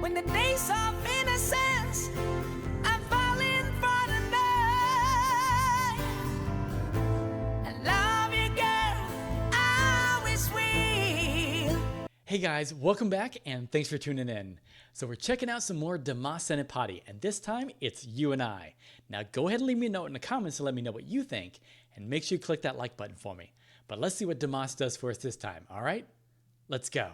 when the days of innocence are falling for the night. I love you, girl, I always will. Hey guys, welcome back and thanks for tuning in. So we're checking out some more Dimas Senopati, and this time it's You and I. Now go ahead and leave me a note in the comments to let me know what you think, and make sure you click that like button for me. But let's see what Dimas does for us this time, alright? Let's go.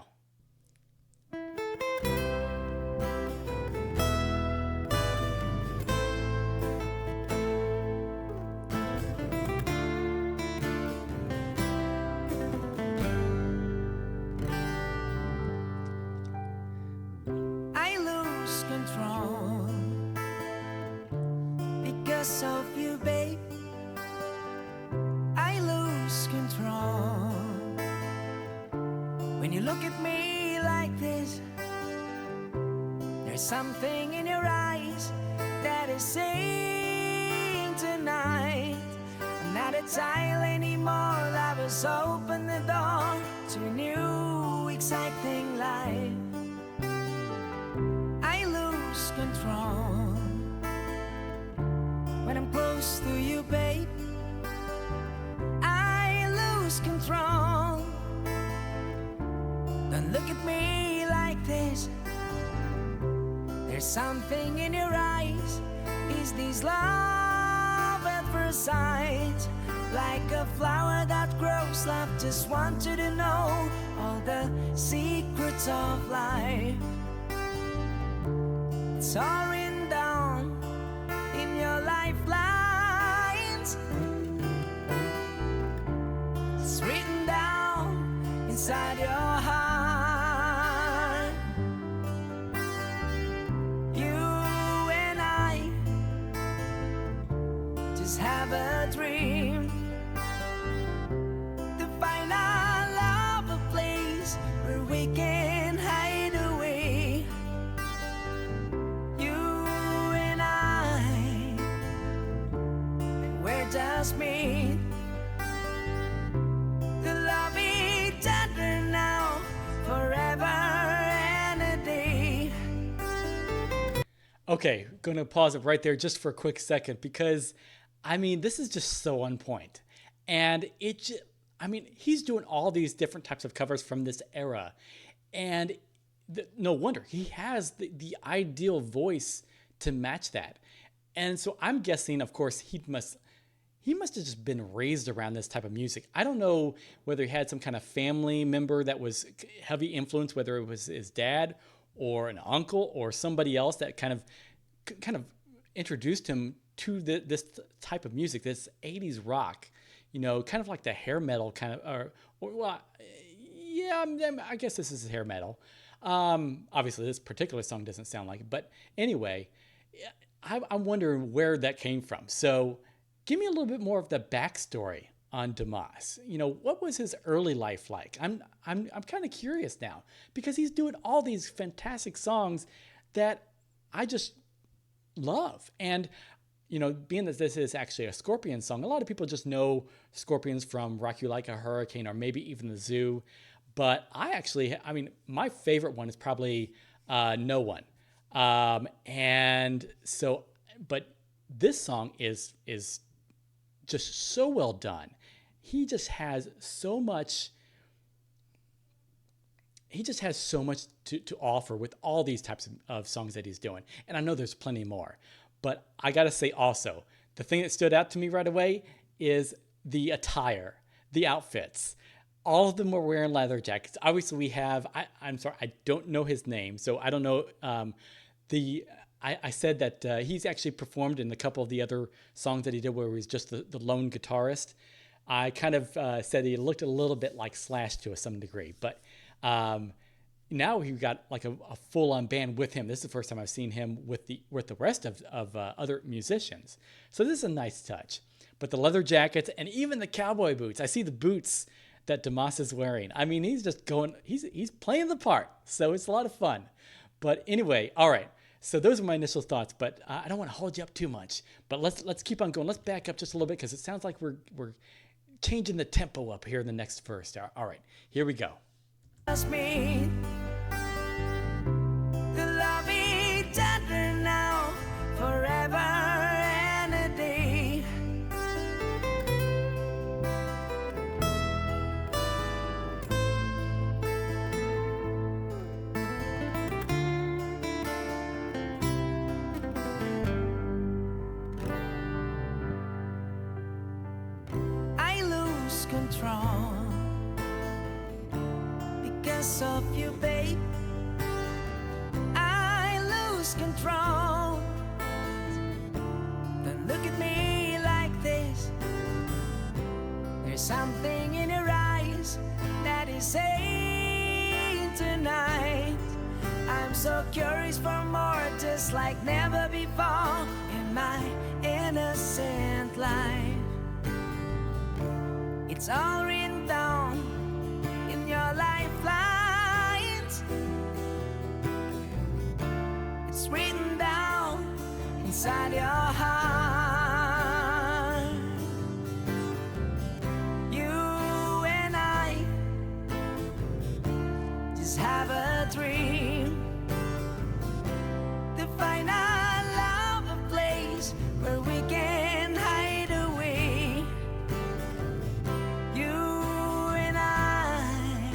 I lose control because of you, babe. I lose control when you look at me like this. There's something in your eyes that is saying tonight, I'm not a child anymore. I was open the door to a new exciting life. I lose control when I'm close to you, babe. I lose control. Don't look at me like this. There's something in your eyes. Is this love at first sight? Like a flower that grows, love just want you to know all the secrets of life. It's all written down in your lifelines. It's written down inside your heart. You and I just have a dream to find our love a place where we can hide away. Just me to love each other now, forever and a day. Okay, gonna pause it right there just for a quick second because, I mean, this is just so on point. And he's doing all these different types of covers from this era. And no wonder, he has the ideal voice to match that. And so I'm guessing, of course, he must have just been raised around this type of music. I don't know whether he had some kind of family member that was heavy influence, whether it was his dad or an uncle or somebody else that kind of introduced him to this type of music, this 80s rock, you know, kind of like the hair metal kind of, I guess this is hair metal. Obviously, this particular song doesn't sound like it, but anyway, I'm wondering where that came from. So give me a little bit more of the backstory on Dimas. You know, what was his early life like? I'm kind of curious now because he's doing all these fantastic songs that I just love. And, you know, being that this is actually a Scorpions song, a lot of people just know Scorpions from Rock You Like a Hurricane or maybe even The Zoo. But my favorite one is probably No One. And so, but this song is just so well done. He just has so much. He just has so much to offer with all these types of songs that he's doing. And I know there's plenty more, but I got to say also, the thing that stood out to me right away is the attire, the outfits. All of them were wearing leather jackets. Obviously we have, I'm sorry, I don't know his name. So I don't know, I said that he's actually performed in a couple of the other songs that he did where he was just the lone guitarist. I kind of said he looked a little bit like Slash to some degree, but now he got like a full-on band with him. This is the first time I've seen him with the rest of other musicians. So this is a nice touch. But the leather jackets and even the cowboy boots, I see the boots that Dimas is wearing. I mean, he's just going, he's playing the part. So it's a lot of fun. But anyway, all right. So those are my initial thoughts, but I don't want to hold you up too much. But let's keep on going. Let's back up just a little bit because it sounds like we're changing the tempo up here in the next verse. All right, here we go. Me, the love because of you, babe, I lose control. Don't look at me like this. There's something in your eyes that is saying tonight, I'm so curious for more, just like never before in my innocent life. It's all written down in your lifelines. It's written down inside your heart. You and I just have a dream to find our love a place where we can hide away. You and I,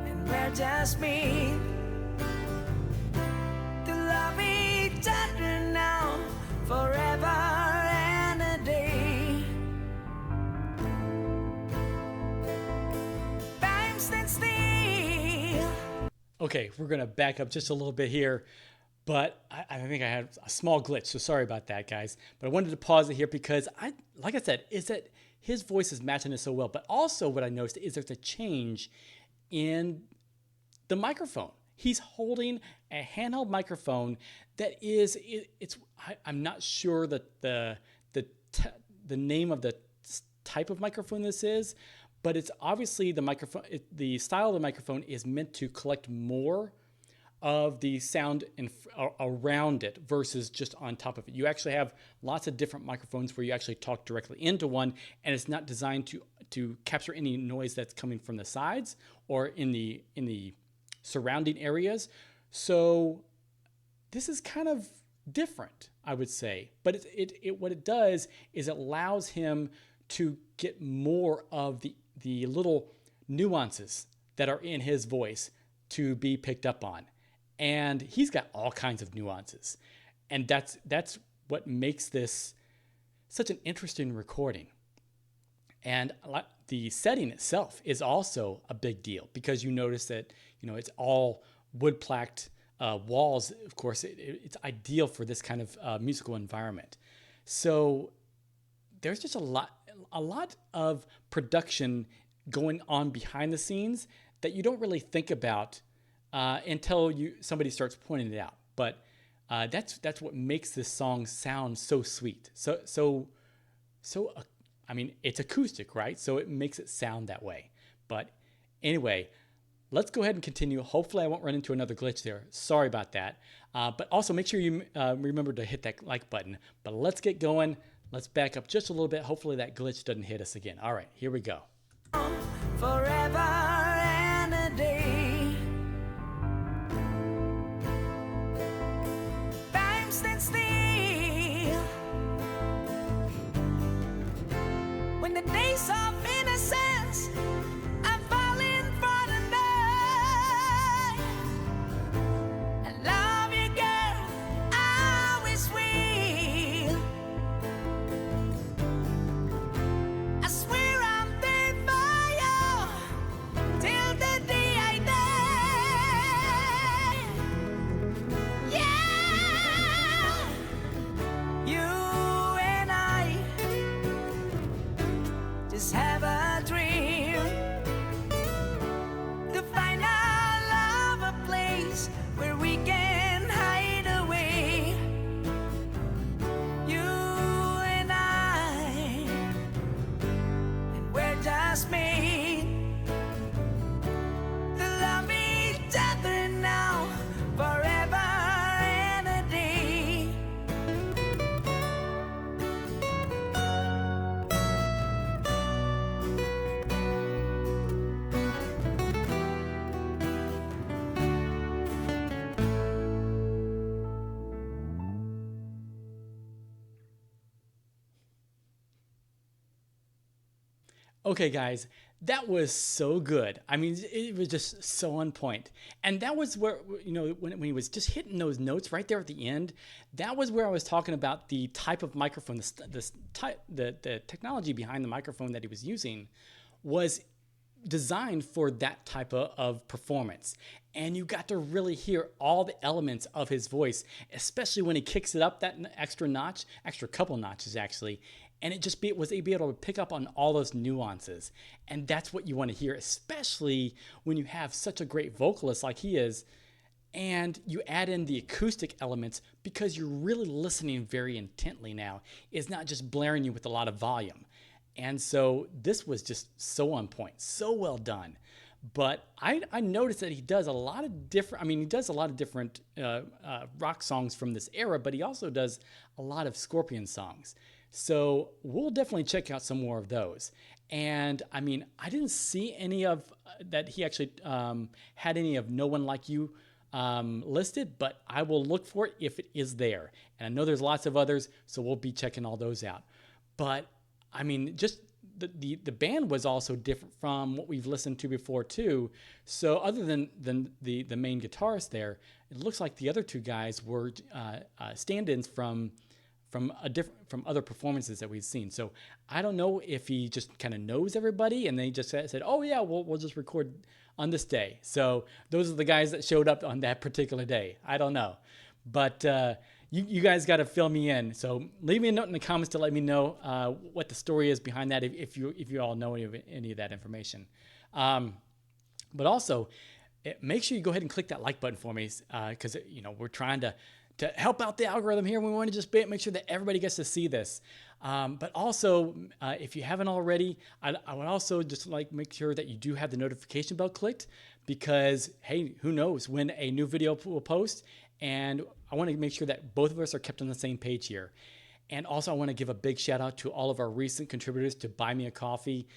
and we're just me to love each other now, forever and a day. Time stands still. Okay, we're gonna back up just a little bit here, but I think I had a small glitch, so sorry about that, guys. But I wanted to pause it here because like I said, is that his voice is matching it so well. But also, what I noticed is there's a change in the microphone. He's holding a handheld microphone that is I'm not sure that the name of the type of microphone this is, but it's obviously the microphone. The style of the microphone is meant to collect more of the sound around it versus just on top of it. You actually have lots of different microphones where you actually talk directly into one, and it's not designed to capture any noise that's coming from the sides or in the surrounding areas. So this is kind of different, I would say. But what it does is it allows him to get more of the little nuances that are in his voice to be picked up on. And he's got all kinds of nuances. And that's what makes this such an interesting recording. And the setting itself is also a big deal because you notice that, it's all wood-placked walls. Of course, it's ideal for this kind of musical environment. So there's just a lot of production going on behind the scenes that you don't really think about until somebody starts pointing it out. But that's what makes this song sound so sweet. So I mean, it's acoustic, right? So it makes it sound that way. But anyway, let's go ahead and continue. Hopefully I won't run into another glitch there. Sorry about that. But also make sure you remember to hit that like button. But let's get going. Let's back up just a little bit. Hopefully that glitch doesn't hit us again. All right, here we go. Forever and a day. Time stands still when the days of innocence are falling for the night. I love you, girl, I always will. I swear I'm there for you till the day I die. Yeah, you and I just have a dream to find our love a place where we can hide away. You and I, and we're just made to love each other now, forever and a day. Okay, guys, that was so good. I mean, it was just so on point. And that was where, when he was just hitting those notes right there at the end, that was where I was talking about the type of microphone, the technology behind the microphone that he was using was designed for that type of performance. And you got to really hear all the elements of his voice, especially when he kicks it up that extra notch, extra couple notches actually. And it just was able to pick up on all those nuances. And that's what you want to hear, especially when you have such a great vocalist like he is. And you add in the acoustic elements because you're really listening very intently now. It's not just blaring you with a lot of volume. And so this was just so on point, so well done. But I noticed that he does a lot of different, he does a lot of different rock songs from this era, but he also does a lot of Scorpion songs. So we'll definitely check out some more of those. And I didn't see any of that he actually had any of No One Like You listed, but I will look for it if it is there. And I know there's lots of others, so we'll be checking all those out. But just the band was also different from what we've listened to before too. So other than the main guitarist there, it looks like the other two guys were stand-ins from other performances that we've seen. So I don't know if he just kind of knows everybody and they just said, oh yeah, we'll just record on this day. So those are the guys that showed up on that particular day. I don't know, but you guys got to fill me in. So leave me a note in the comments to let me know what the story is behind that, if you all know any of that information. But also, make sure you go ahead and click that like button for me, because we're trying to help out the algorithm here. We want to just make sure that everybody gets to see this. But also, if you haven't already, I would also just make sure that you do have the notification bell clicked, because hey, who knows when a new video will post. And I want to make sure that both of us are kept on the same page here. And also, I want to give a big shout out to all of our recent contributors to Buy Me a Coffee.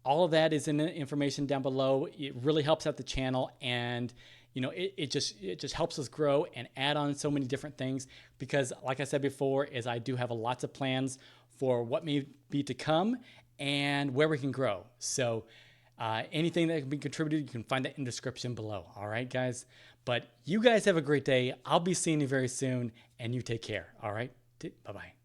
All of that is in the information down below. It really helps out the channel, and it just helps us grow and add on so many different things, because like I said before, is I do have lots of plans for what may be to come and where we can grow. So anything that can be contributed, you can find that in the description below. All right, guys. But you guys have a great day. I'll be seeing you very soon, and you take care. All right. Bye-bye.